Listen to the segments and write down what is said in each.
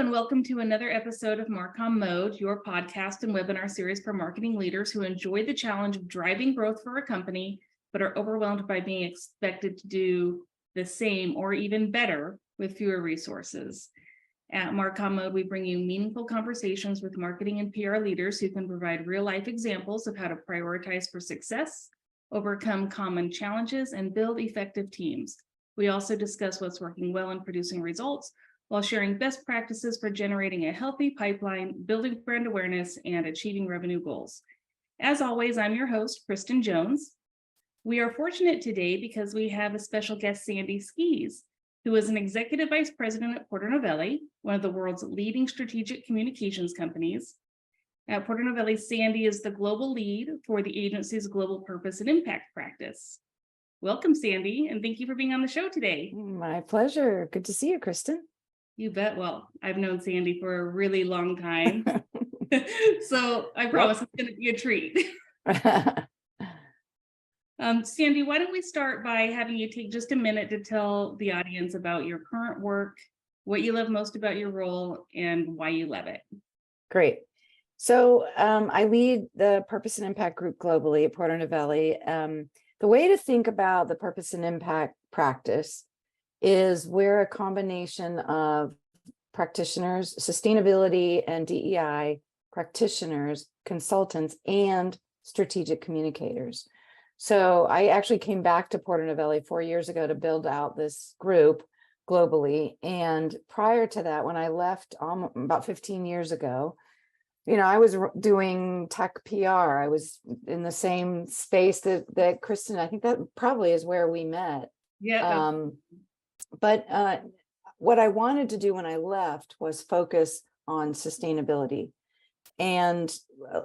and welcome to another episode of Marcom Mode, your podcast and webinar series for marketing leaders who enjoy the challenge of driving growth for a company, but are overwhelmed by being expected to do the same or even better with fewer resources. At Marcom Mode, we bring you meaningful conversations with marketing and PR leaders who can provide real-life examples of how to prioritize for success, overcome common challenges, and build effective teams. We also discuss what's working well in producing results, while sharing best practices for generating a healthy pipeline, building brand awareness, and achieving revenue goals. As always, I'm your host, Kristin Jones. We are fortunate today because we have a special guest, Sandy Skees, who is an executive vice president at Porter Novelli, one of the world's leading strategic communications companies. At Porter Novelli, Sandy is the global lead for the agency's global purpose and impact practice. Welcome, Sandy, and thank you for being on the show today. My pleasure. Good to see you, Kristin. You bet. Well, I've known Sandy for a really long time, so I promise it's going to be a treat. Sandy, why don't we start by having you take just a minute to tell the audience about your current work, what you love most about your role, and why you love it. Great. So I lead the Purpose and Impact group globally at Porter Novelli. The way to think about the Purpose and Impact practice is we're a combination of practitioners, sustainability and DEI practitioners, consultants, and strategic communicators. So I actually came back to Porter Novelli 4 years ago to build out this group globally. And prior to that, when I left about 15 years ago, I was doing tech PR. I was in the same space that Kristin, I think that probably is where we met. Yeah. But what I wanted to do when I left was focus on sustainability, and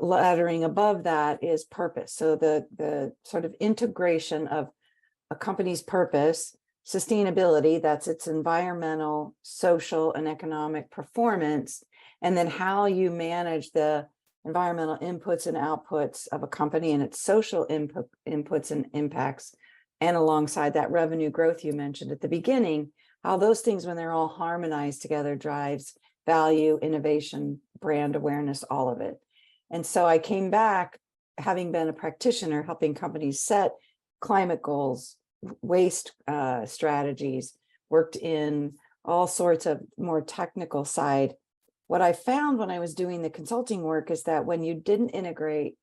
laddering above that is purpose. So the sort of integration of a company's purpose, sustainability, that's its environmental, social, and economic performance, and then how you manage the environmental inputs and outputs of a company and its social inputs and impacts. And alongside that revenue growth you mentioned at the beginning, how those things, when they're all harmonized together, drives value, innovation, brand awareness, all of it. And so I came back, having been a practitioner, helping companies set climate goals, waste strategies, worked in all sorts of more technical side. What I found when I was doing the consulting work is that when you didn't integrate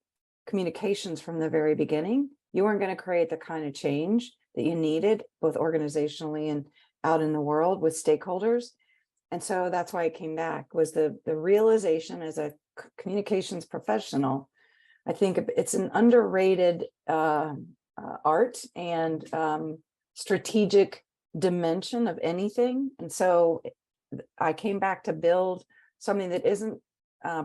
communications from the very beginning, you weren't going to create the kind of change that you needed, both organizationally and out in the world with stakeholders. And so that's why I came back, was the realization as a communications professional. I think it's an underrated art and strategic dimension of anything. And so I came back to build something that isn't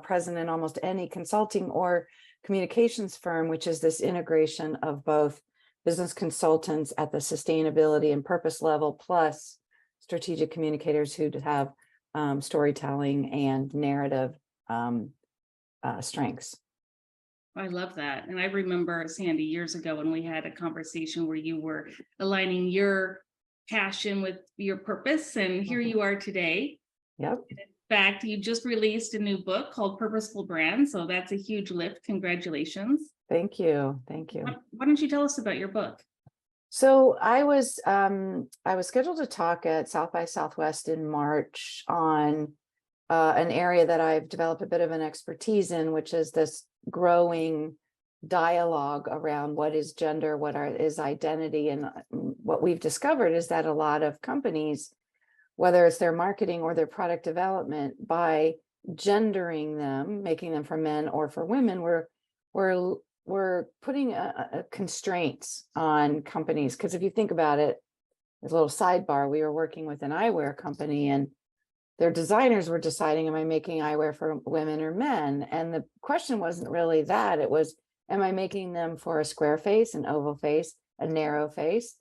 present in almost any consulting or communications firm, which is this integration of both business consultants at the sustainability and purpose level, plus strategic communicators who have storytelling and narrative strengths. I love that. And I remember, Sandy, years ago when we had a conversation where you were aligning your passion with your purpose, and here you are today. Yep. In fact, you just released a new book called Purposeful Brand, so that's a huge lift. Congratulations. Thank you. Thank you. Why don't you tell us about your book? So I was scheduled to talk at South by Southwest in March on an area that I've developed a bit of an expertise in, which is this growing dialogue around what is gender, is identity. And what we've discovered is that a lot of companies, whether it's their marketing or their product development, by gendering them, making them for men or for women, we're putting constraints on companies. Because if you think about it, as a little sidebar, we were working with an eyewear company, and their designers were deciding, am I making eyewear for women or men? And the question wasn't really that. It was, am I making them for a square face, an oval face, a narrow face?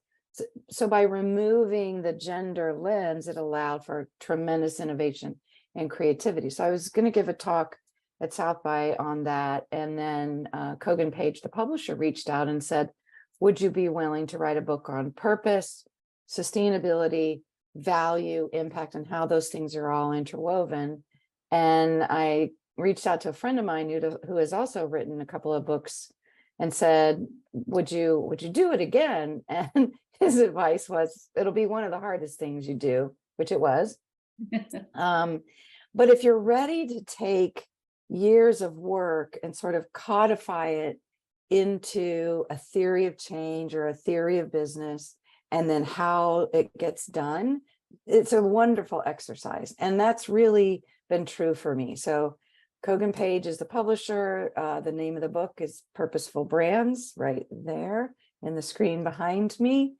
So by removing the gender lens, it allowed for tremendous innovation and creativity. So I was going to give a talk at South by on that. And then Kogan Page, the publisher, reached out and said, would you be willing to write a book on purpose, sustainability, value, impact, and how those things are all interwoven. And I reached out to a friend of mine who has also written a couple of books and said, would you do it again? And his advice was, it'll be one of the hardest things you do, which it was. But if you're ready to take years of work and sort of codify it into a theory of change or a theory of business, and then how it gets done, it's a wonderful exercise. And that's really been true for me. So Kogan Page is the publisher. The name of the book is Purposeful Brands, right there in the screen behind me.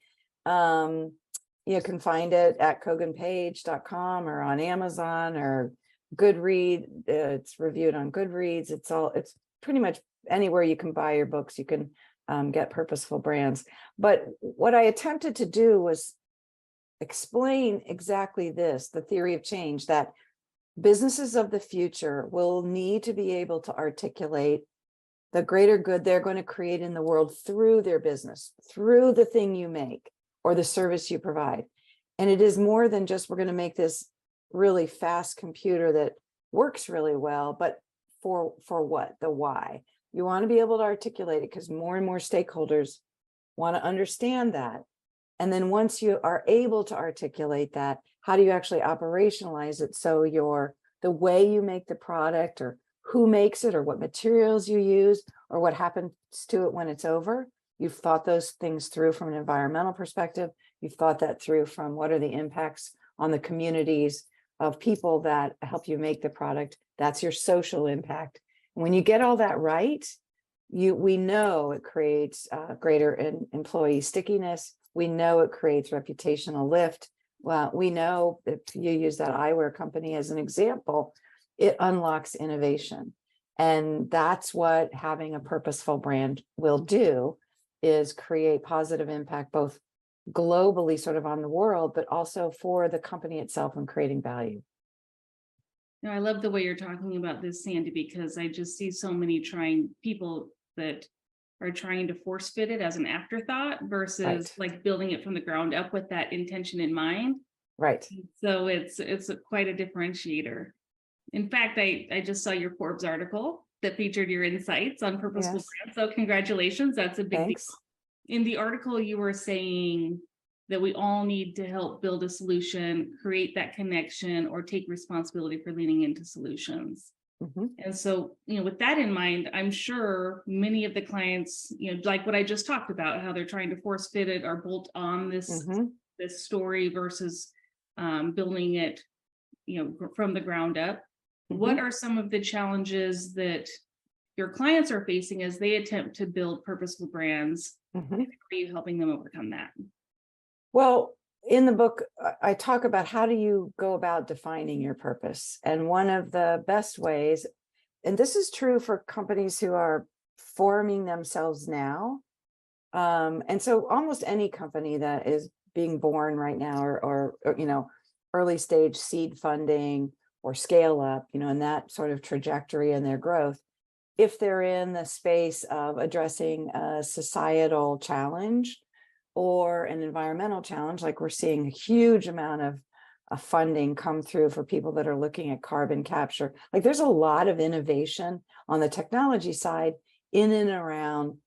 You can find it at koganpage.com or on Amazon or Goodreads. It's reviewed on Goodreads. It's pretty much anywhere you can buy your books, you can get Purposeful Brands. But what I attempted to do was explain exactly this, the theory of change, that businesses of the future will need to be able to articulate the greater good they're going to create in the world through their business, through the thing you make or the service you provide. And it is more than just, we're going to make this really fast computer that works really well, but for what? The why. You want to be able to articulate it because more and more stakeholders want to understand that. And then once you are able to articulate that, how do you actually operationalize it? So the way you make the product, or who makes it, or what materials you use, or what happens to it when it's over. You've thought those things through from an environmental perspective. You've thought that through from what are the impacts on the communities of people that help you make the product. That's your social impact. When you get all that right, we know it creates greater employee stickiness. We know it creates reputational lift. Well, we know if you use that eyewear company as an example, it unlocks innovation. And that's what having a purposeful brand will do, is create positive impact, both globally sort of on the world, but also for the company itself and creating value. No, I love the way you're talking about this, Sandy, because I just see so many people that are trying to force fit it as an afterthought versus like building it from the ground up with that intention in mind. Right. So it's quite a differentiator. In fact, I just saw your Forbes article that featured your insights on Purposeful Brands. So congratulations, that's a big deal. In the article, you were saying that we all need to help build a solution, create that connection, or take responsibility for leaning into solutions. Mm-hmm. And so, with that in mind, I'm sure many of the clients, like what I just talked about, how they're trying to force fit it or bolt on this story versus building it, from the ground up. Mm-hmm. What are some of the challenges that your clients are facing as they attempt to build purposeful brands? Mm-hmm. How are you helping them overcome that? Well, in the book, I talk about how do you go about defining your purpose. And one of the best ways, and this is true for companies who are forming themselves now. And so almost any company that is being born right now, or early stage seed funding or scale up, in that sort of trajectory in their growth, if they're in the space of addressing a societal challenge or an environmental challenge, like we're seeing a huge amount of funding come through for people that are looking at carbon capture. Like there's a lot of innovation on the technology side in and around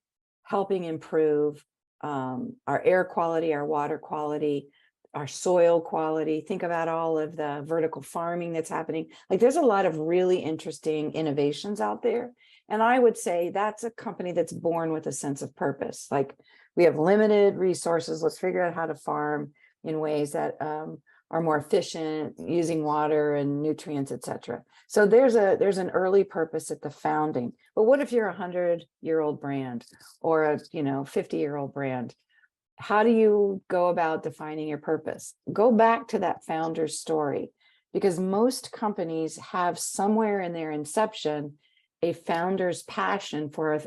helping improve our air quality, our water quality, our soil quality. Think about all of the vertical farming that's happening. Like there's a lot of really interesting innovations out there. And I would say that's a company that's born with a sense of purpose. Like we have limited resources. Let's figure out how to farm in ways that are more efficient, using water and nutrients, et cetera. So there's an early purpose at the founding. But what if you're a 100-year-old brand or a 50-year-old brand? How do you go about defining your purpose? Go back to that founder's story, because most companies have somewhere in their inception a founder's passion for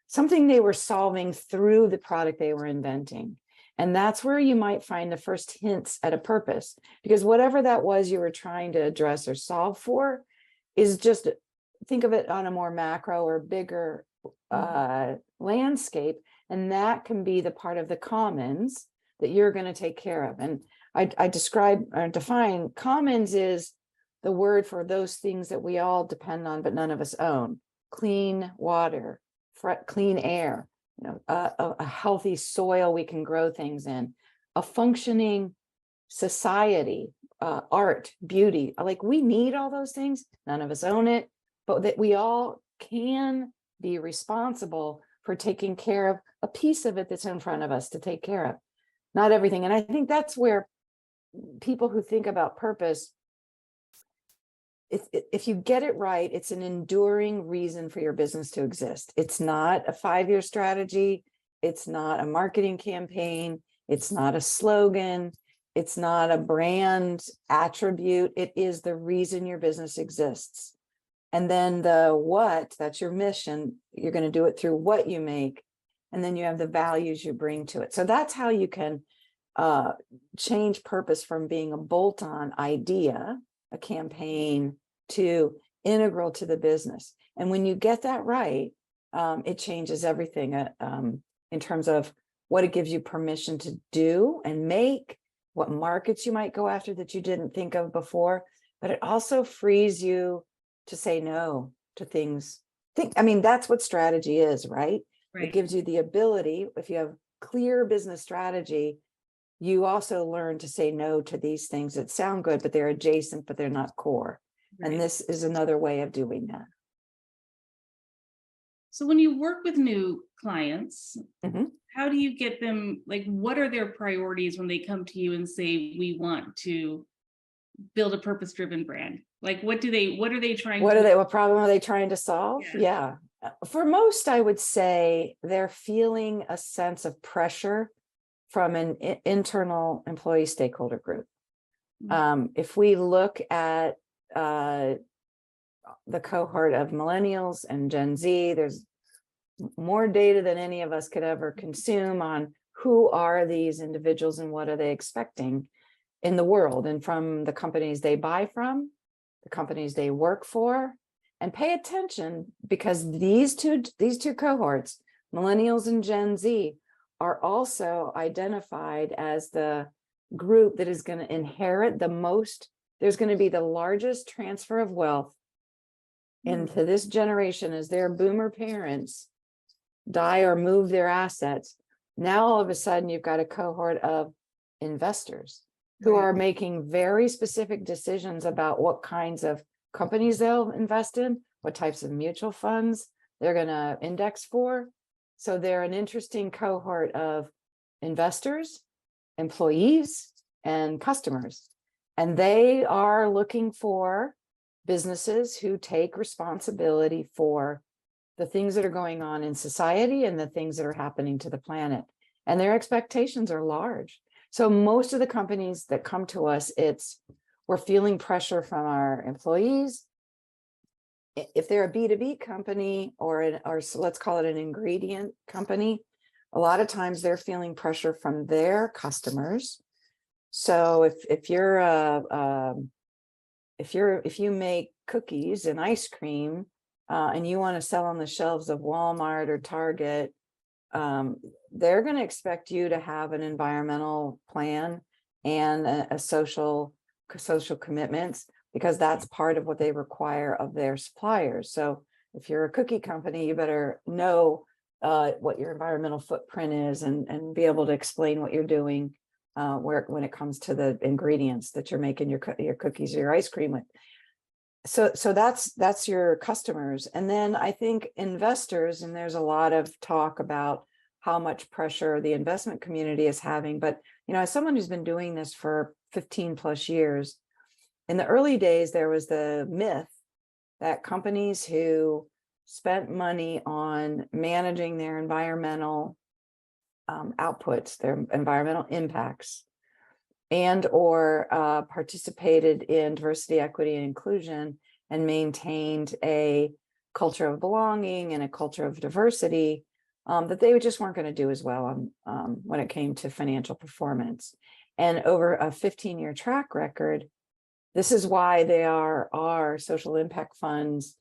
something they were solving through the product they were inventing. And that's where you might find the first hints at a purpose, because whatever that was you were trying to address or solve for is just, think of it on a more macro or bigger landscape. And that can be the part of the commons that you're going to take care of. And I describe or define commons is the word for those things that we all depend on, but none of us own. Clean water, clean air, a healthy soil we can grow things in, a functioning society, art, beauty. Like, we need all those things. None of us own it, but that we all can be responsible for taking care of a piece of it that's in front of us to take care of. Not everything. And I think that's where people who think about purpose, if you get it right, it's an enduring reason for your business to exist. It's not a 5-year strategy. It's not a marketing campaign. It's not a slogan. It's not a brand attribute. It is the reason your business exists. And then the what, that's your mission. You're going to do it through what you make. And then you have the values you bring to it. So that's how you can change purpose from being a bolt-on idea, a campaign, to integral to the business. And when you get that right, it changes everything in terms of what it gives you permission to do and make, what markets you might go after that you didn't think of before. But it also frees you to say no to things. That's what strategy is, right? It gives you the ability, if you have clear business strategy, you also learn to say no to these things that sound good, but they're adjacent, but they're not core. Right. And this is another way of doing that. So when you work with new clients, mm-hmm. How do you get them, like, what are their priorities when they come to you and say, we want to build a purpose-driven brand? Like, what are they trying to? What problem are they trying to solve? Yeah. For most, I would say they're feeling a sense of pressure from an internal employee stakeholder group. If we look at the cohort of millennials and Gen Z, there's more data than any of us could ever consume on who are these individuals and what are they expecting in the world, and from the companies they buy from, the companies they work for. And pay attention, because these two cohorts, millennials and Gen Z, are also identified as the group that is going to inherit the most. There's going to be the largest transfer of wealth into this generation as their boomer parents die or move their assets. Now, all of a sudden, you've got a cohort of investors who are making very specific decisions about what kinds of companies they'll invest in, what types of mutual funds they're going to index for. So they're an interesting cohort of investors, employees, and customers. And they are looking for businesses who take responsibility for the things that are going on in society and the things that are happening to the planet. And their expectations are large. So most of the companies that come to us, we're feeling pressure from our employees. If they're a B2B company or let's call it an ingredient company, a lot of times they're feeling pressure from their customers. So if you make cookies and ice cream and you want to sell on the shelves of Walmart or Target, they're going to expect you to have an environmental plan and a social commitments, because that's part of what they require of their suppliers. So if you're a cookie company, you better know what your environmental footprint is and be able to explain what you're doing when it comes to the ingredients that you're making your cookies or your ice cream with. So that's your customers. And then I think investors, and there's a lot of talk about how much pressure the investment community is having. But, as someone who's been doing this for 15 plus years, in the early days, there was the myth that companies who spent money on managing their environmental outputs, their environmental impacts, and or participated in diversity, equity, and inclusion, and maintained a culture of belonging and a culture of diversity, that they just weren't going to do as well when it came to financial performance. And over a 15-year track record, this is why they are social impact funds,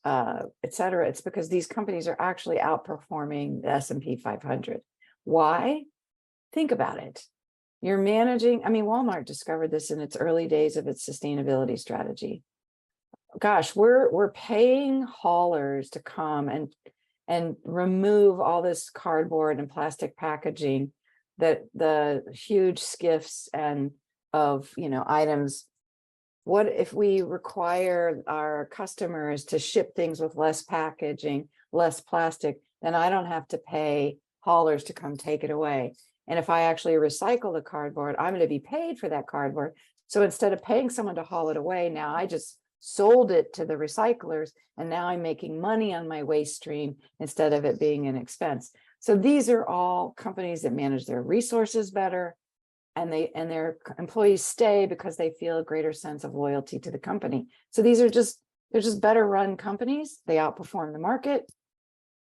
et cetera. It's because these companies are actually outperforming the S&P 500. Why? Think about it. You're managing, I mean, Walmart discovered this in its early days of its sustainability strategy. Gosh, we're paying haulers to come and remove all this cardboard and plastic packaging that the huge skiffs and of, items. What if we require our customers to ship things with less packaging, less plastic, then I don't have to pay haulers to come take it away. And if I actually recycle the cardboard, I'm going to be paid for that cardboard. So instead of paying someone to haul it away, now I just sold it to the recyclers, and now I'm making money on my waste stream instead of it being an expense. So these are all companies that manage their resources better, and their employees stay because they feel a greater sense of loyalty to the company. So they're just better run companies. They outperform the market.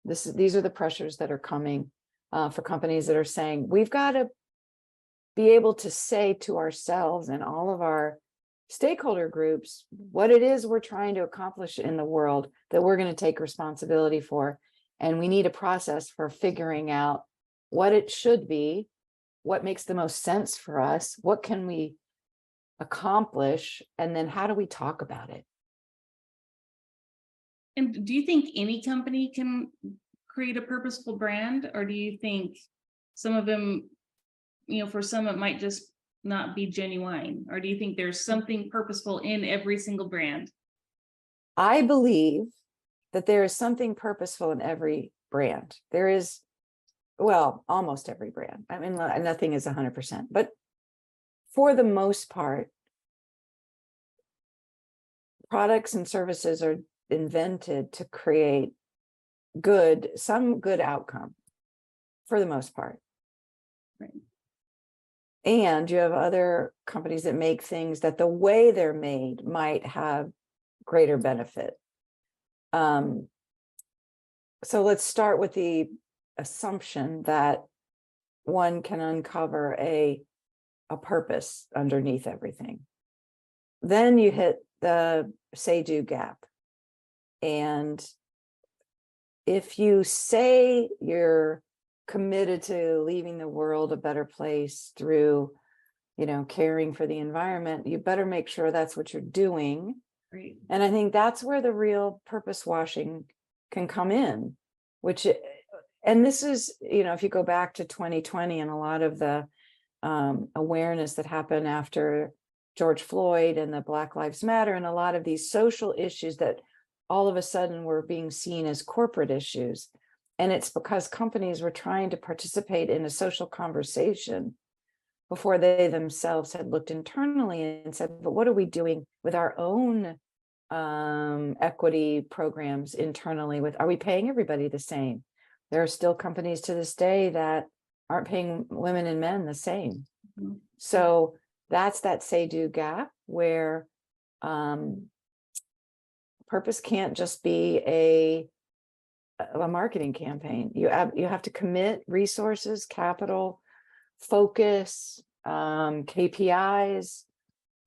These are the pressures that are coming for companies that are saying, we've got to be able to say to ourselves and all of our stakeholder groups what it is we're trying to accomplish in the world that we're going to take responsibility for. And we need a process for figuring out what it should be, what makes the most sense for us, what can we accomplish, and then how do we talk about it? And do you think any company can create a purposeful brand, or do you think some of them, for some it might just not be genuine, or do you think there's something purposeful in every single brand? I believe that there is something purposeful in every brand. There is, well, almost every brand. I mean, nothing is 100%, but for the most part, products and services are invented to create some good outcome for the most part. Right. And you have other companies that make things that the way they're made might have greater benefit. So let's start with the assumption that one can uncover a purpose underneath everything. Then you hit the say-do gap. And if you say you're committed to leaving the world a better place through, caring for the environment, you better make sure that's what you're doing. Right. And I think that's where the real purpose washing can come in, and this is, if you go back to 2020 and a lot of the awareness that happened after George Floyd and the Black Lives Matter and a lot of these social issues that all of a sudden were being seen as corporate issues. And it's because companies were trying to participate in a social conversation before they themselves had looked internally and said, but what are we doing with our own equity programs internally? Are we paying everybody the same? There are still companies to this day that aren't paying women and men the same. Mm-hmm. So that's that say-do gap where purpose can't just be a marketing campaign. You have to commit resources, capital, focus, KPIs,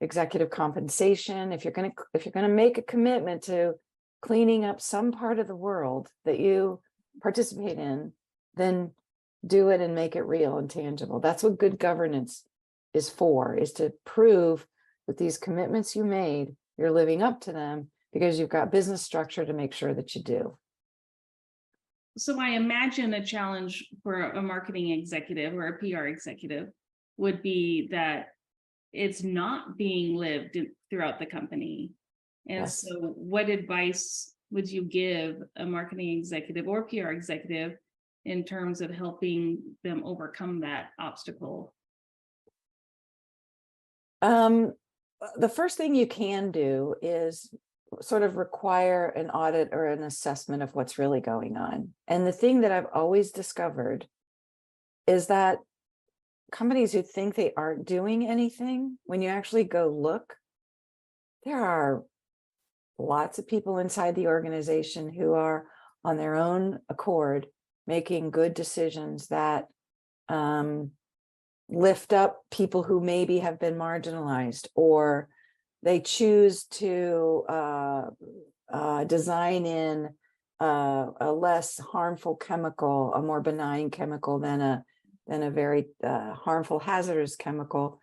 executive compensation. If you're going to make a commitment to cleaning up some part of the world that you participate in, then do it and make it real and tangible. That's what good governance is for, is to prove that these commitments you made, you're living up to them because you've got business structure to make sure that you do. So I imagine a challenge for a marketing executive or a PR executive would be that it's not being lived throughout the company. And yes. So what advice would you give a marketing executive or PR executive in terms of helping them overcome that obstacle? The first thing you can do is sort of require an audit or an assessment of what's really going on. And the thing that I've always discovered is that companies who think they aren't doing anything, when you actually go look, there are lots of people inside the organization who are on their own accord making good decisions that lift up people who maybe have been marginalized, or they choose to design in a less harmful chemical, a more benign chemical than than a very harmful hazardous chemical,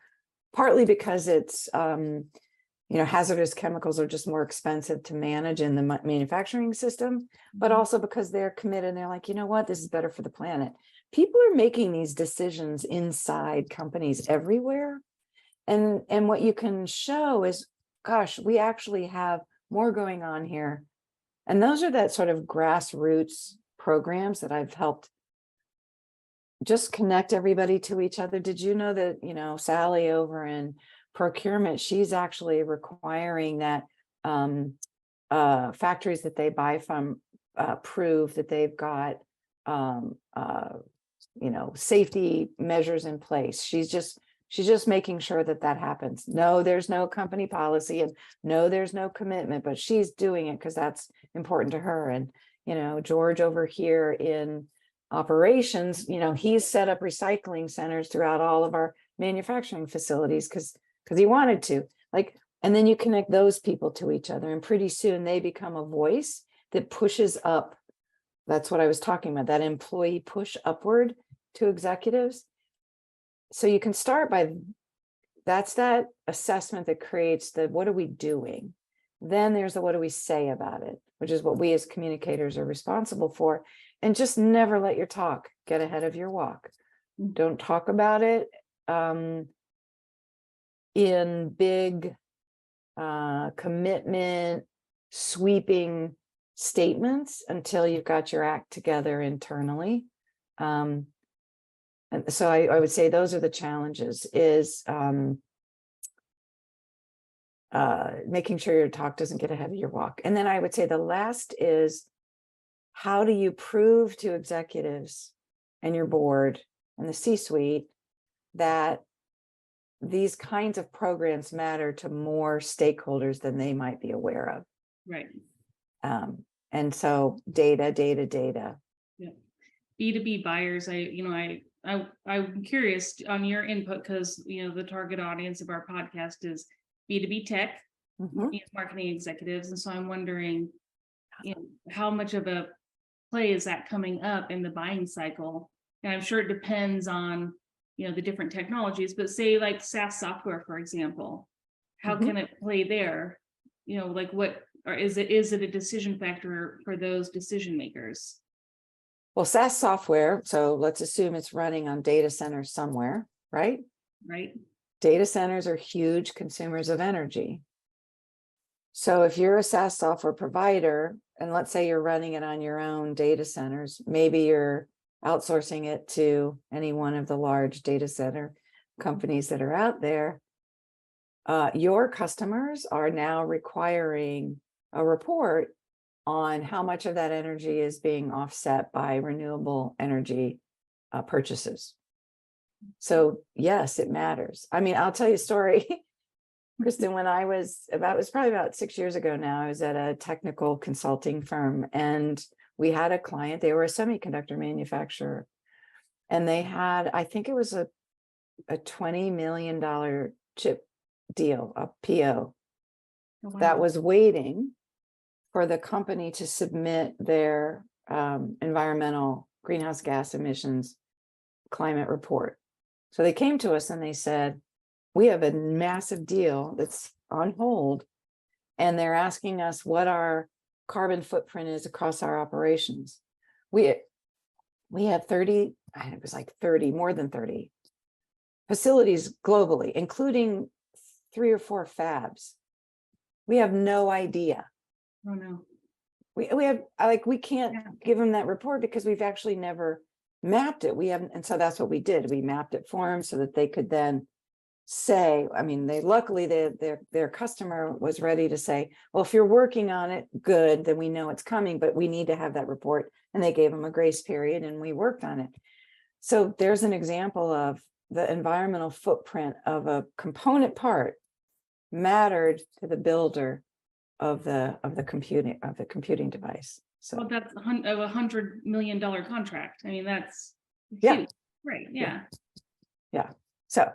partly because it's, hazardous chemicals are just more expensive to manage in the manufacturing system, but also because they're committed and they're like, you know what, this is better for the planet. People are making these decisions inside companies everywhere. And what you can show is, gosh, we actually have more going on here. And those are that sort of grassroots programs that I've helped just connect everybody to each other. Did you know that, Sally over in procurement, she's actually requiring that factories that they buy from prove that they've got safety measures in place. She's just making sure that happens. No, there's no company policy, and no, there's no commitment, but she's doing it because that's important to her. And George over here in operations, he's set up recycling centers throughout all of our manufacturing facilities because he wanted to. And then you connect those people to each other, and pretty soon they become a voice that pushes up. That's what I was talking about, that employee push upward to executives. So you can start by, that's that assessment that creates the, what are we doing? Then there's the, what do we say about it, which is what we as communicators are responsible for. And just never let your talk get ahead of your walk. Don't talk about it in big commitment, sweeping statements until you've got your act together internally. And so I would say those are the challenges, is making sure your talk doesn't get ahead of your walk. And then I would say the last is, how do you prove to executives and your board and the C-suite that these kinds of programs matter to more stakeholders than they might be aware of? Right. And so data. Yeah. B2B buyers, I'm curious on your input, because the target audience of our podcast is B2B tech, marketing executives. And so I'm wondering, how much of a play is that coming up in the buying cycle? And I'm sure it depends on, the different technologies, but say like SaaS software, for example, how can it play there? Or is it a decision factor for those decision makers? Well, SaaS software, so let's assume it's running on data centers somewhere, right? Right. Data centers are huge consumers of energy. So if you're a SaaS software provider, and let's say you're running it on your own data centers, maybe you're outsourcing it to any one of the large data center companies that are out there, your customers are now requiring a report on how much of that energy is being offset by renewable energy purchases. So yes, it matters. I mean, I'll tell you a story. Kristin, when it was probably about 6 years ago now, I was at a technical consulting firm, and we had a client. They were a semiconductor manufacturer, and they had, I think it was a $20 million chip deal, a PO, that was waiting for the company to submit their environmental greenhouse gas emissions climate report. So they came to us and they said, we have a massive deal that's on hold, and they're asking us what our carbon footprint is across our operations. We have 30, it was like 30, more than 30 facilities globally, including 3 or 4 fabs. We have no idea. Oh no. We can't give them that report because we've actually never mapped it. We haven't, and so that's what we did. We mapped it for them so that they could then say, I mean, luckily their customer was ready to say, well, if you're working on it, good, then we know it's coming, but we need to have that report. And they gave them a grace period, and we worked on it. So there's an example of the environmental footprint of a component part mattered to the builder of the computing device. So well, that's a $100 million contract. I mean, that's yeah, huge. Right. Yeah. So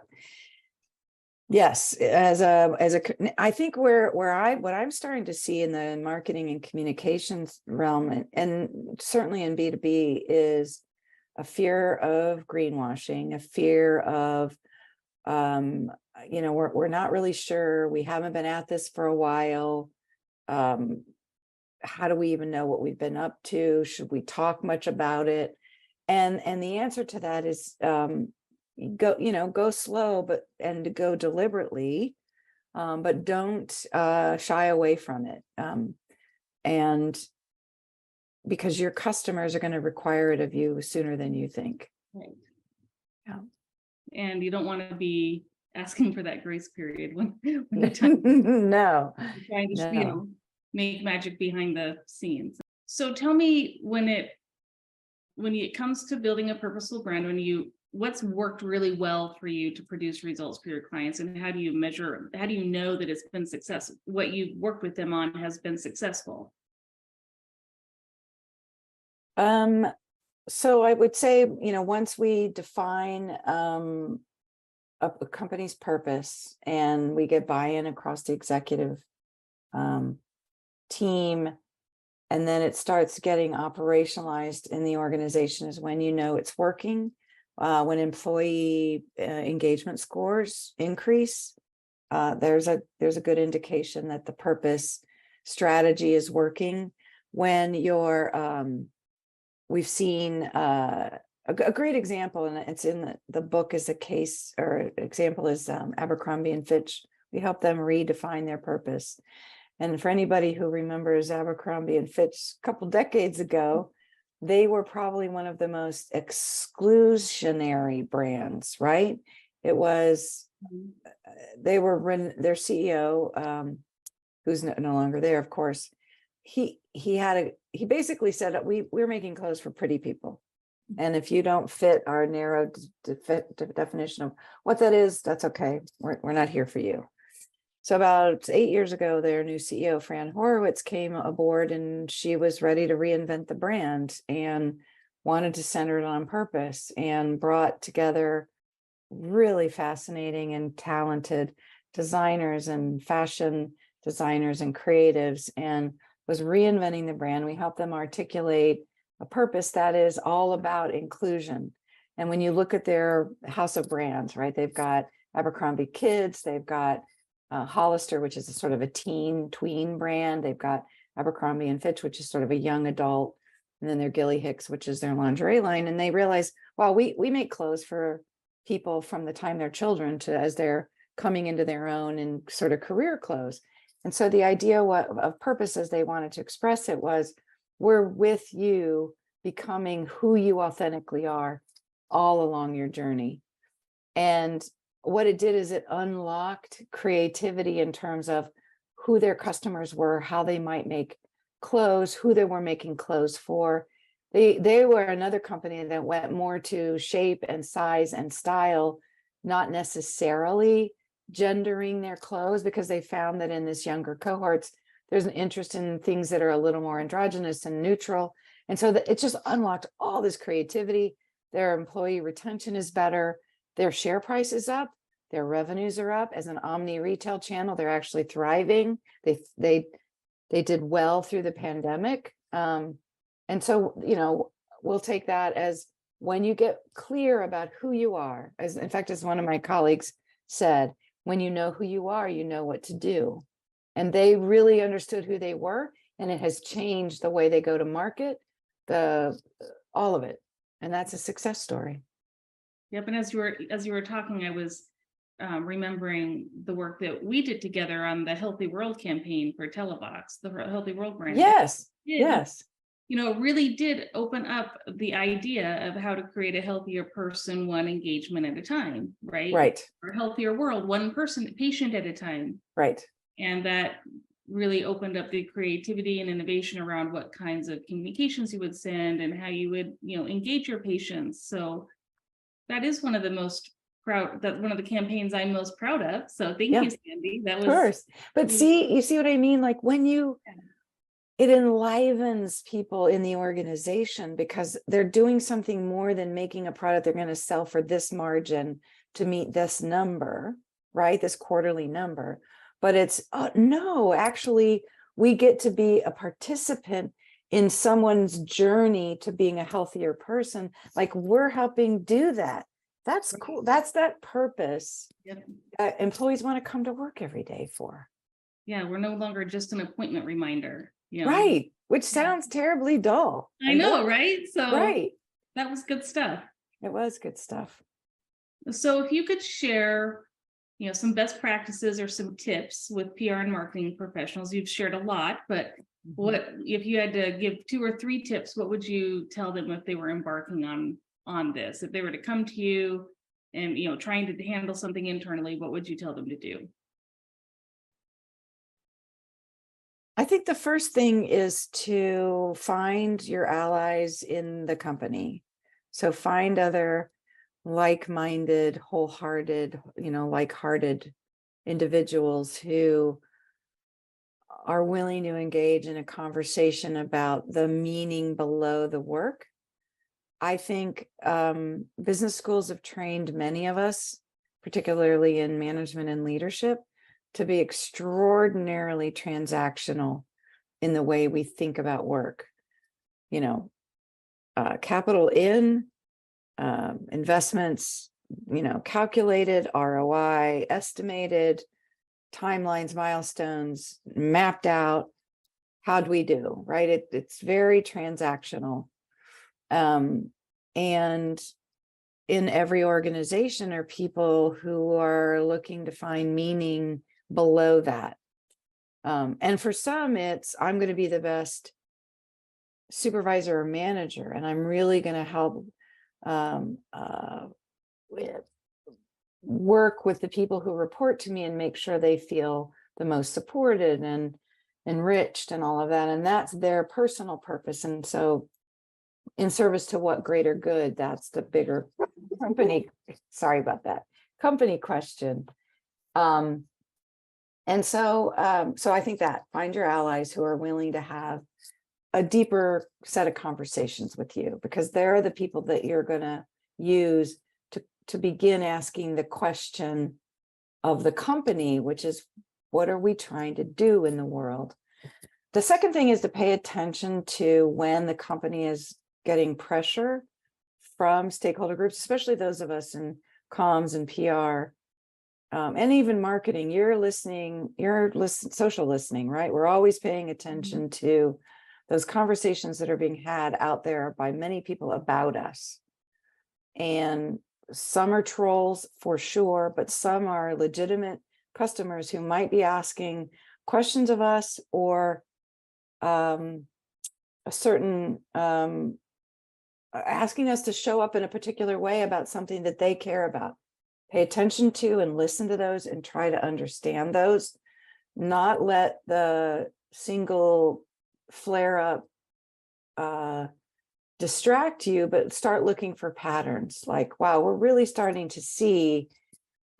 yes, I think what I'm starting to see in the marketing and communications realm, and certainly in B2B, is a fear of greenwashing, a fear of, we're not really sure. We haven't been at this for a while. How do we even know what we've been up to? Should we talk much about it? And the answer to that is go slow, and go deliberately, but don't shy away from it. And because your customers are going to require it of you sooner than you think. Right. Yeah. And you don't want to be asking for that grace period when the time No, trying to, no. make magic behind the scenes. So tell me, when it comes to building a purposeful brand, what's worked really well for you to produce results for your clients, and how do you know that it's been successful? What you've worked with them on has been successful? So I would say, once we define a company's purpose and we get buy-in across the executive team, and then it starts getting operationalized in the organization, is when it's working. When employee engagement scores increase, there's a good indication that the purpose strategy is working. When we've seen a great example, and it's in the book, is a case, or example is Abercrombie and Fitch. We help them redefine their purpose. And for anybody who remembers Abercrombie and Fitch a couple decades ago, they were probably one of the most exclusionary brands, right? It was, their CEO, who's no longer there, of course, he basically said that we're making clothes for pretty people. And if you don't fit our narrow definition of what that is, that's okay. We're not here for you. So about 8 years ago, their new CEO, Fran Horowitz, came aboard, and she was ready to reinvent the brand and wanted to center it on purpose, and brought together really fascinating and talented designers and fashion designers and creatives, and was reinventing the brand. We helped them articulate a purpose that is all about inclusion. And when you look at their house of brands, right, they've got Abercrombie Kids, they've got Hollister, which is a sort of a tween brand. They've got Abercrombie and Fitch, which is sort of a young adult. And then their Gilly Hicks, which is their lingerie line. And they realize, wow, we make clothes for people from the time they're children to as they're coming into their own and sort of career clothes. And so the idea of purpose, as they wanted to express it, was, we're with you becoming who you authentically are all along your journey. And what it did is it unlocked creativity in terms of who their customers were, how they might make clothes, who they were making clothes for. They were another company that went more to shape and size and style, not necessarily gendering their clothes, because they found that in this younger cohorts, there's an interest in things that are a little more androgynous and neutral. And so it just unlocked all this creativity. Their employee retention is better. Their share price is up. Their revenues are up. As an omni retail channel, they're actually thriving. They did well through the pandemic. And so, we'll take that as, when you get clear about who you are, as one of my colleagues said, when you know who you are, you know what to do. And they really understood who they were, and it has changed the way they go to market, all of it. And that's a success story. Yep. And as you were talking, I was remembering the work that we did together on the Healthy World campaign for Telebox, the Healthy World brand. Yes. Yes. Really did open up the idea of how to create a healthier person, one engagement at a time, right? Right. Or a healthier world, one patient at a time. Right. And that really opened up the creativity and innovation around what kinds of communications you would send and how you would, engage your patients. So that is one of the one of the campaigns I'm most proud of. So thank you, Sandy. That was, of course. But you see what I mean? Like, when it enlivens people in the organization, because they're doing something more than making a product they're going to sell for this margin to meet this number, right? This quarterly number. But it's, no, actually, we get to be a participant in someone's journey to being a healthier person, like we're helping do that. That's cool. That's that purpose. Yep. Employees want to come to work every day for. Yeah, we're no longer just an appointment reminder, you know. Right. Which sounds terribly dull. I know, right? So Right. that was good stuff. It was good stuff. So if you could share, you know, some best practices or some tips with PR and marketing professionals, you've shared a lot, but what if you had to give 2 or 3 tips, what would you tell them if they were embarking on this? If they were to come to you and, you know, trying to handle something internally, what would you tell them to do? I think the first thing is to find your allies in the company. So find other like-minded, wholehearted, like-hearted individuals who are willing to engage in a conversation about the meaning below the work. I think business schools have trained many of us, particularly in management and leadership, to be extraordinarily transactional in the way we think about work. Capital in, investments, calculated, ROI, estimated, timelines, milestones, mapped out. How'd we do, right? It's very transactional. And in every organization are people who are looking to find meaning below that. And for some, it's, I'm going to be the best supervisor or manager, and I'm really going to help work with the people who report to me and make sure they feel the most supported and enriched and all of that. And that's their personal purpose. And so in service to what greater good, that's the bigger company. Sorry about that. Company question. So I think that find your allies who are willing to have a deeper set of conversations with you, because they're the people that you're going to use to begin asking the question of the company, which is, what are we trying to do in the world? The second thing is to pay attention to when the company is getting pressure from stakeholder groups, especially those of us in comms and PR, and even marketing. You're social listening, right? We're always paying attention to those conversations that are being had out there by many people about us. And some are trolls for sure, but some are legitimate customers who might be asking questions of us, or asking us to show up in a particular way about something that they care about. Pay attention to and listen to those and try to understand those, not let the single flare up distract you, but start looking for patterns. Like, wow, we're really starting to see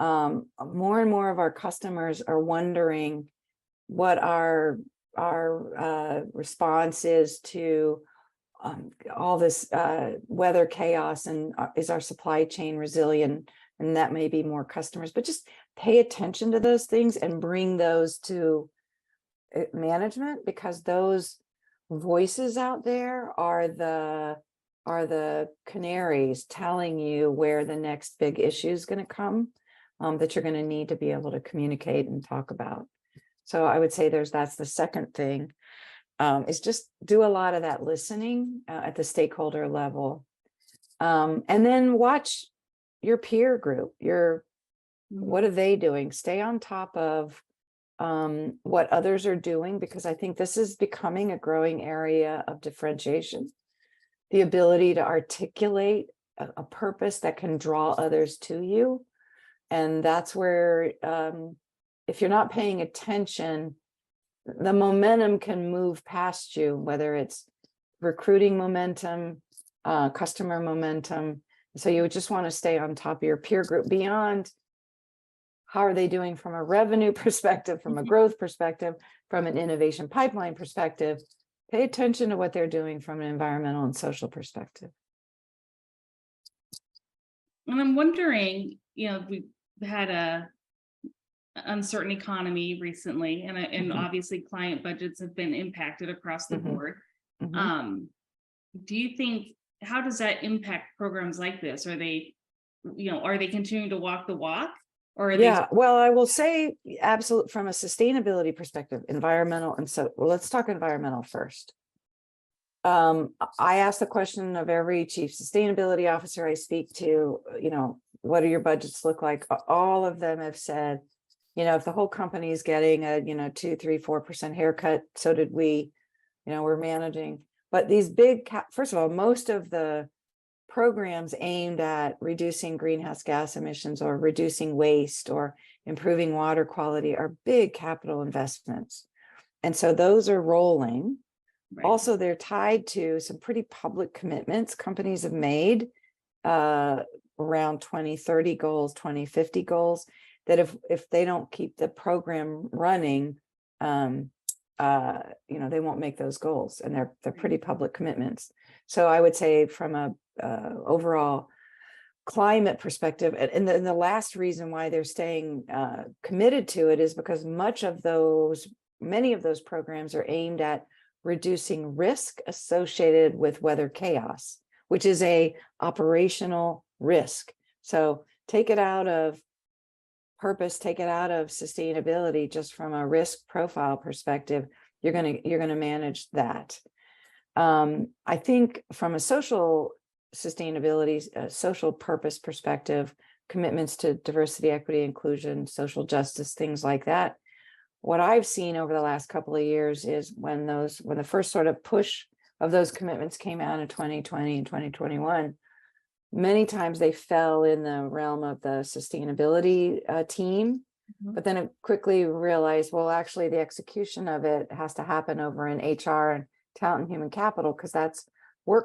more and more of our customers are wondering what our response is to all this weather chaos, and is our supply chain resilient? And that may be more customers, but just pay attention to those things and bring those to management, because those voices out there are the canaries telling you where the next big issue is going to come, that you're going to need to be able to communicate and talk about. So I would say that's the second thing, is just do a lot of that listening at the stakeholder level, and then watch your peer group. What are they doing? Stay on top of what others are doing, because I think this is becoming a growing area of differentiation. The ability to articulate a purpose that can draw others to you. And that's where, if you're not paying attention, the momentum can move past you, whether it's recruiting momentum, customer momentum. So you would just want to stay on top of your peer group beyond how are they doing from a revenue perspective, from a growth perspective, from an innovation pipeline perspective. Pay attention to what they're doing from an environmental and social perspective. And I'm wondering, we've had a uncertain economy recently, and obviously client budgets have been impacted across the board. Mhm. Do you think, how does that impact programs like this? Are they, are they continuing to walk the walk, or are they? Yeah, well, I will say absolute from a sustainability perspective, environmental, and so well, let's talk environmental first. I ask the question of every chief sustainability officer I speak to, what do your budgets look like? All of them have said, if the whole company is getting a, 2, 3, 4% haircut, so did we, we're managing. But these big, first of all, most of the programs aimed at reducing greenhouse gas emissions or reducing waste or improving water quality are big capital investments. And so those are rolling. Right. Also, they're tied to some pretty public commitments companies have made around 2030 goals, 2050 goals, that if they don't keep the program running, they won't make those goals, and they're pretty public commitments. So I would say from a overall climate perspective, and the last reason why they're staying committed to it is because many of those programs are aimed at reducing risk associated with weather chaos, which is a operational risk. So take it out of purpose, take it out of sustainability, just from a risk profile perspective, you're gonna manage that. I think from a social sustainability, social purpose perspective, commitments to diversity, equity, inclusion, social justice, things like that. What I've seen over the last couple of years is when the first sort of push of those commitments came out in 2020 and 2021, many times they fell in the realm of the sustainability team, but then it quickly realized, well, actually the execution of it has to happen over in HR and talent and human capital, because that's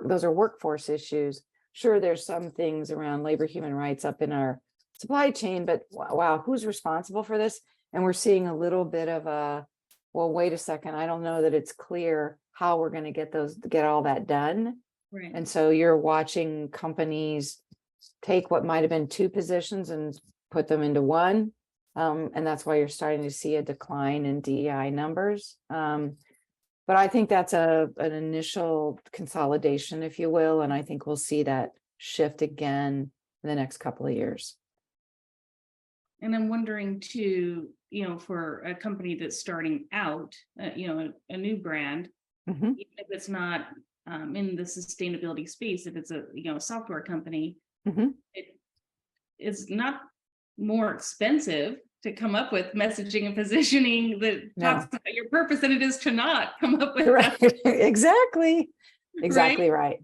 those are workforce issues. Sure, there's some things around labor, human rights up in our supply chain, but wow, who's responsible for this? And we're seeing a little bit of a, well, wait a second, I don't know that it's clear how we're going to get all that done. Right. And so you're watching companies take what might have been 2 positions and put them into 1. And that's why you're starting to see a decline in DEI numbers. But I think that's an initial consolidation, if you will. And I think we'll see that shift again in the next couple of years. And I'm wondering too, for a company that's starting out, a new brand, even if it's not in the sustainability space, if it's a software company, it is not more expensive to come up with messaging and positioning that talks about your purpose than it is to not come up with right. Exactly right.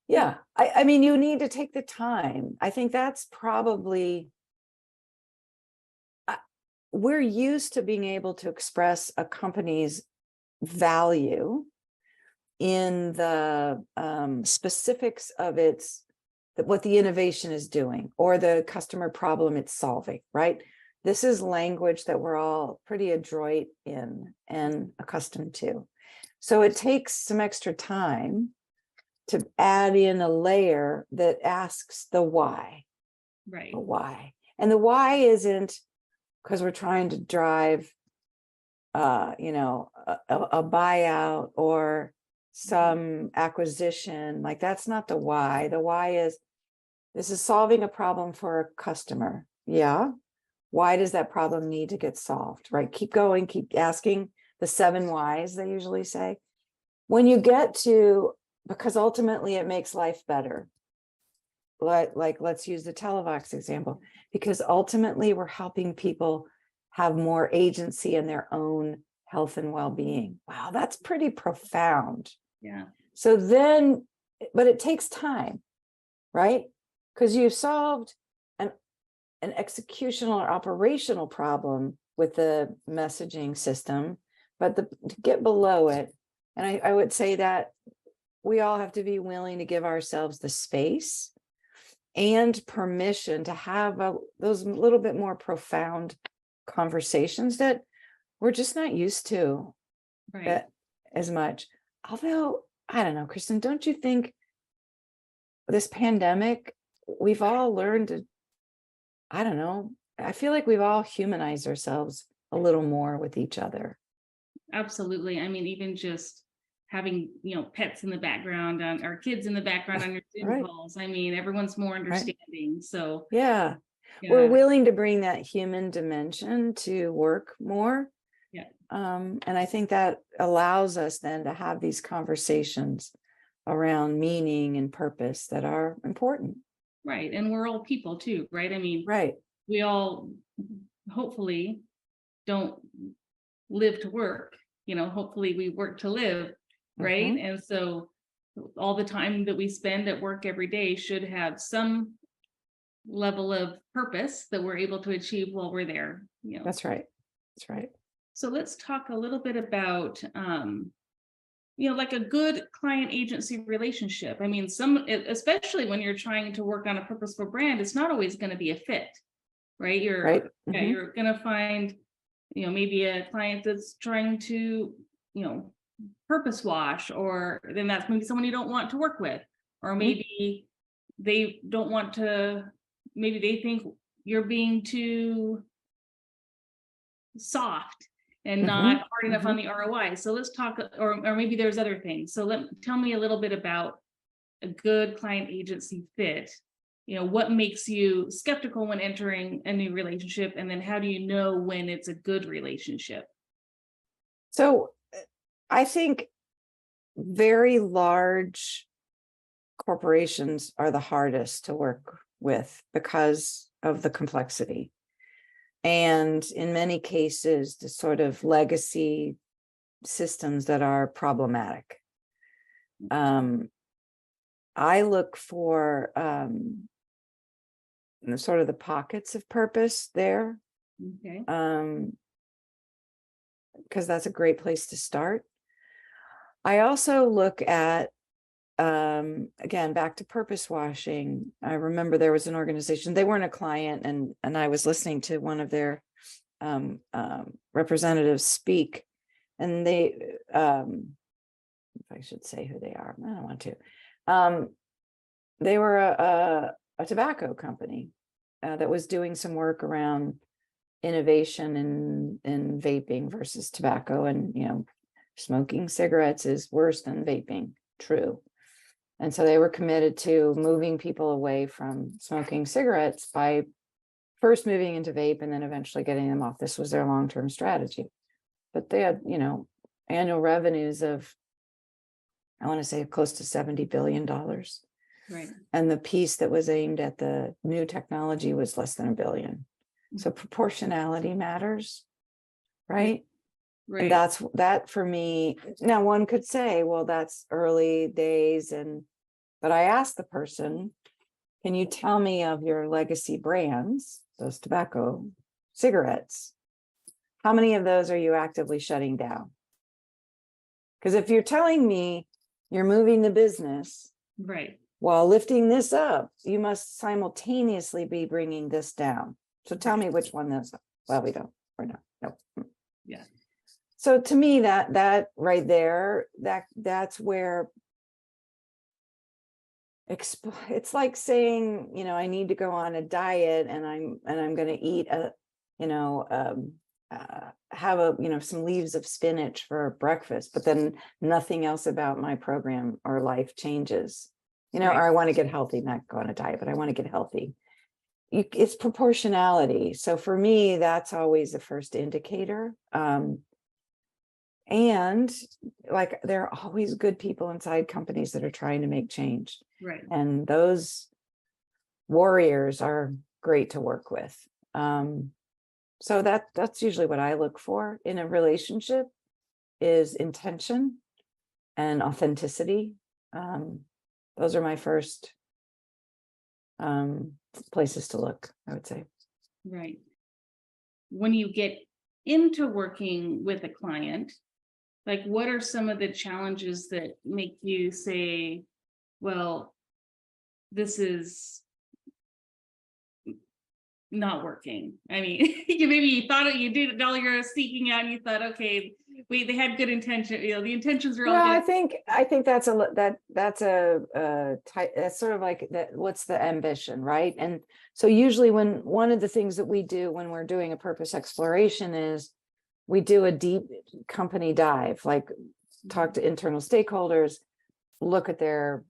Yeah, I mean, you need to take the time. I think that's probably, we're used to being able to express a company's value in the specifics of what the innovation is doing or the customer problem it's solving, right? This is language that we're all pretty adroit in and accustomed to. So it takes some extra time to add in a layer that asks the why. Right. The why. And the why isn't because we're trying to drive a buyout or some acquisition. Like, that's not the why. The why is, this is solving a problem for a customer. Yeah. Why does that problem need to get solved? Right. Keep going, keep asking the 7 whys, they usually say. When you get to, because ultimately it makes life better. Like let's use the Televox example, because ultimately we're helping people have more agency in their own health and well-being. Wow, that's pretty profound. Yeah. So then, but it takes time, right? Because you've solved an executional or operational problem with the messaging system, but to get below it, and I would say that we all have to be willing to give ourselves the space and permission to have those little bit more profound conversations that we're just not used to as much. Although, I don't know, Kristin, don't you think this pandemic, we've all learned to, I don't know, I feel like we've all humanized ourselves a little more with each other. Absolutely. I mean, even just having, pets in the background, or kids in the background on your Zoom Right. calls. I mean, everyone's more understanding. So Yeah. yeah. We're willing to bring that human dimension to work more. Yeah. And I think that allows us then to have these conversations around meaning and purpose that are important. Right. And we're all people too, right? I mean, Right. we all hopefully don't live to work, hopefully we work to live, right? Mhm. And so all the time that we spend at work every day should have some level of purpose that we're able to achieve while we're there. That's right. That's right. So let's talk a little bit about like a good client agency relationship. I mean, especially when you're trying to work on a purposeful brand, it's not always going to be a fit, right? Right. You're going to find, maybe a client that's trying to, purpose wash, or then that's maybe someone you don't want to work with, or maybe they don't want to, maybe they think you're being too soft and not hard enough on the ROI. So let's talk, or maybe there's other things. So tell me a little bit about a good client agency fit. What makes you skeptical when entering a new relationship, and then how do you know when it's a good relationship? So I think very large corporations are the hardest to work with because of the complexity. And in many cases, the sort of legacy systems that are problematic. I look for sort of the pockets of purpose there. Okay. Because that's a great place to start. I also look at, again, back to purpose washing. I remember there was an organization, they weren't a client, and I was listening to one of their representatives speak, and they, if I should say who they are, I don't want to. They were a tobacco company that was doing some work around innovation in vaping versus tobacco, and smoking cigarettes is worse than vaping, true. And so they were committed to moving people away from smoking cigarettes by first moving into vape and then eventually getting them off. This was their long-term strategy. But they had, annual revenues of, I want to say, close to $70 billion. Right. And the piece that was aimed at the new technology was less than $1 billion. So proportionality matters, right? Right. And that for me. Now, one could say, well, that's early days, but I asked the person, can you tell me of your legacy brands, those tobacco cigarettes? How many of those are you actively shutting down? Because if you're telling me you're moving the business, right, while lifting this up, you must simultaneously be bringing this down. So tell me which one those. Well, we don't. We're not. Nope. Yeah. So to me, that right there, that's where it's like saying, I need to go on a diet, and I'm going to eat have some leaves of spinach for breakfast, but then nothing else about my program or life changes. Or I want to get healthy, not go on a diet, but I want to get healthy. It's proportionality. So for me, that's always the first indicator. And like, there are always good people inside companies that are trying to make change. Right. And those warriors are great to work with. So that's usually what I look for in a relationship, is intention and authenticity. Those are my first places to look, I would say. Right. When you get into working with a client, like, what are some of the challenges that make you say, well, this is not working? I mean, you thought you did all your seeking out, and you thought, okay, they had good intention. The intentions are all Well, good. I think that's that's sort of like that. What's the ambition, right? And so usually, when one of the things that we do when we're doing a purpose exploration is we do a deep company dive. Like, talk to internal stakeholders, look at their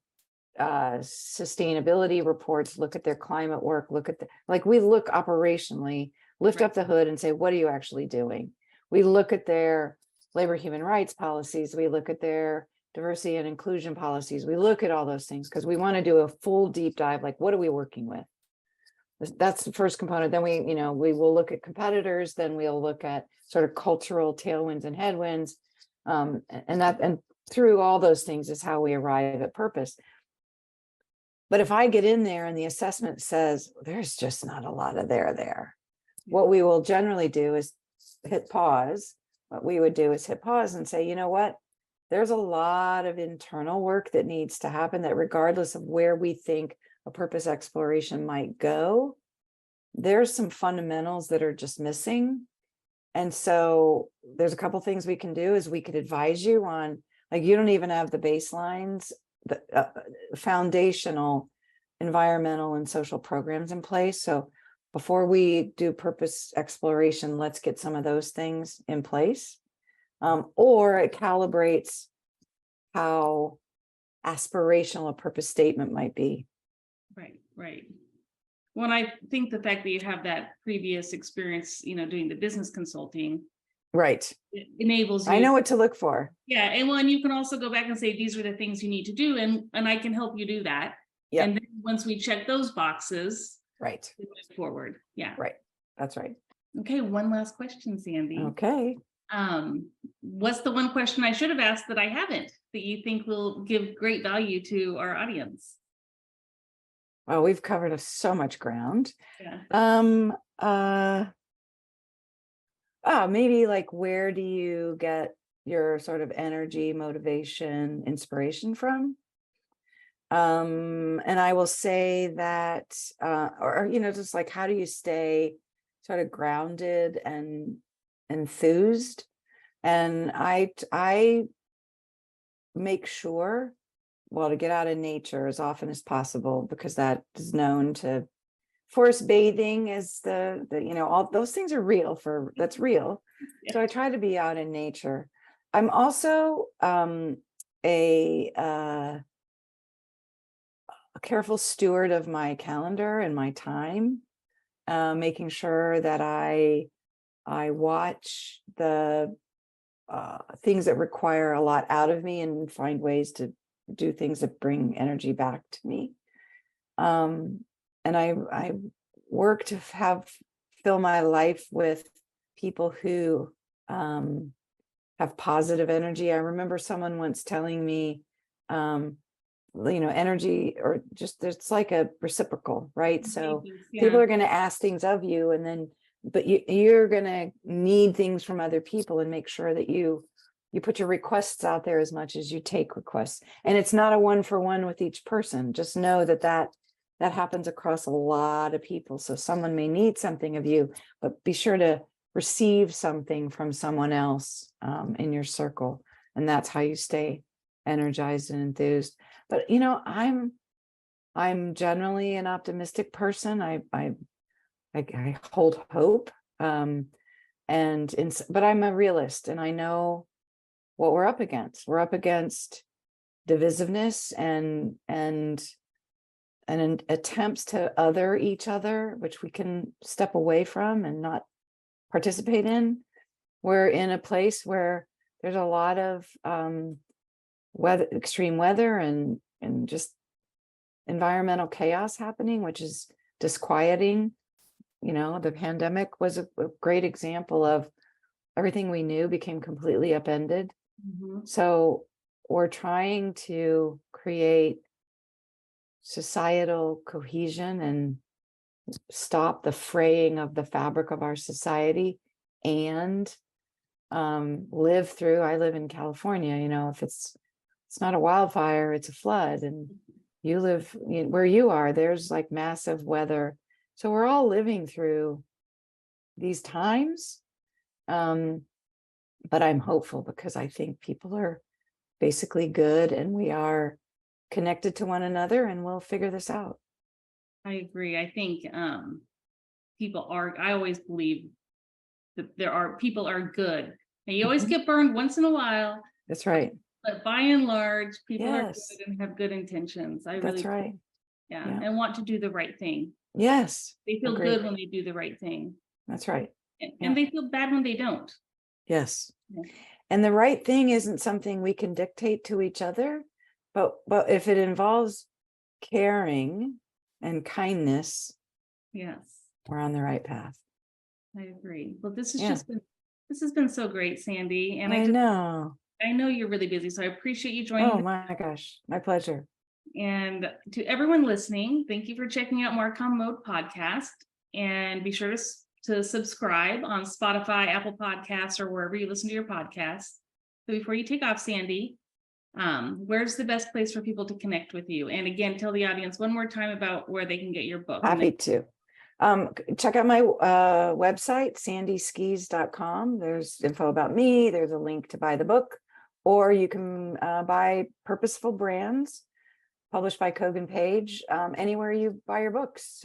sustainability reports, look at their climate work, look at we look operationally, lift up the hood and say, what are you actually doing? We look at their labor human rights policies, we look at their diversity and inclusion policies, we look at all those things because we want to do a full deep dive, like what are we working with? That's the first component. Then we will look at competitors, then we'll look at sort of cultural tailwinds and headwinds. And through all those things is how we arrive at purpose. But if I get in there and the assessment says there's just not a lot of there, what we will generally do is hit pause. What we would do is hit pause and say, you know what? There's a lot of internal work that needs to happen, that regardless of where we think a purpose exploration might go, there's some fundamentals that are just missing. And so there's a couple things we can do. Is we could advise you on, like, you don't even have the baselines, the foundational environmental and social programs in place. So before we do purpose exploration, let's get some of those things in place. Or it calibrates how aspirational a purpose statement might be. Right. Well, I think the fact that you have that previous experience, doing the business consulting, right, it enables you. I know what to look for. Yeah, and you can also go back and say, these are the things you need to do, and I can help you do that. Yeah. And then once we check those boxes, right, we move forward. Yeah. Right. That's right. Okay. One last question, Sandy. Okay. What's the one question I should have asked that I haven't, that you think will give great value to our audience? Well, we've covered so much ground. Yeah. Maybe like, where do you get your sort of energy, motivation, inspiration from? And I will say that, just like, how do you stay sort of grounded and enthused? And I make sure, to get out of nature as often as possible, because that is known to, forest bathing is all those things are real, that's real. Yeah. So I try to be out in nature. I'm also a careful steward of my calendar and my time, making sure that I watch the things that require a lot out of me and find ways to do things that bring energy back to me. And I work to fill my life with people who have positive energy. I remember someone once telling me, energy, or just, it's like a reciprocal, right? So yeah. People are going to ask things of you, and then, but you're going to need things from other people, and make sure that you put your requests out there as much as you take requests. And it's not a 1-for-1 with each person. Just know that happens across a lot of people. So someone may need something of you, but be sure to receive something from someone else in your circle. And that's how you stay energized and enthused. But, I'm generally an optimistic person. I hold hope. But I'm a realist, and I know what we're up against. We're up against divisiveness and attempts to other each other, which we can step away from and not participate in. We're in a place where there's a lot of extreme weather and just environmental chaos happening, which is disquieting. The pandemic was a great example of everything we knew became completely upended. Mm-hmm. So we're trying to create societal cohesion and stop the fraying of the fabric of our society, and live through. I live in California. If it's not a wildfire, it's a flood, and you live where you are, there's like massive weather. So we're all living through these times. But I'm hopeful, because I think people are basically good, and we are connected to one another, and we'll figure this out. I agree. I think I always believe that people are good, and you always get burned once in a while, That's right. But by and large, people are Yes. good and have good intentions. I That's really, right. yeah, Yeah. and want to do the right thing. Yes. They feel Agreed. good when they do the right thing. That's right. And Yeah. they feel bad when they don't. Yes. Yeah. And the right thing isn't something we can dictate to each other, but if it involves caring and kindness, Yes, we're on the right path. I agree. Well, this has Yeah. this has been so great, Sandy. And I know. I know you're really busy, so I appreciate you Oh joining. my gosh, my pleasure. And to everyone listening, thank you for checking out Marcom Mode podcast. And be sure to subscribe on Spotify, Apple Podcasts, or wherever you listen to your podcasts. So before you take off, Sandy, where's the best place for people to connect with you? And again, tell the audience one more time about where they can get your book. Happy to. Check out my website, sandyskees.com. There's info about me. There's a link to buy the book, or you can buy Purposeful Brands, published by Kogan Page, anywhere you buy your books,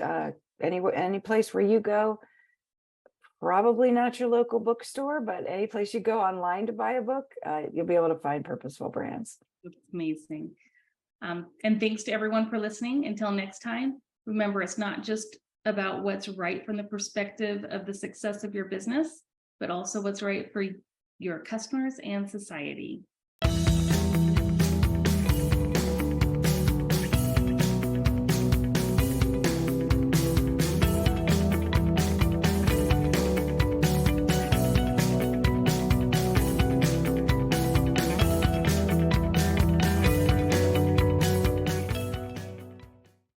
any place where you go. Probably not your local bookstore, but any place you go online to buy a book, you'll be able to find Purposeful Brands. It's amazing. And thanks to everyone for listening. Until next time, remember, it's not just about what's right from the perspective of the success of your business, but also what's right for your customers and society.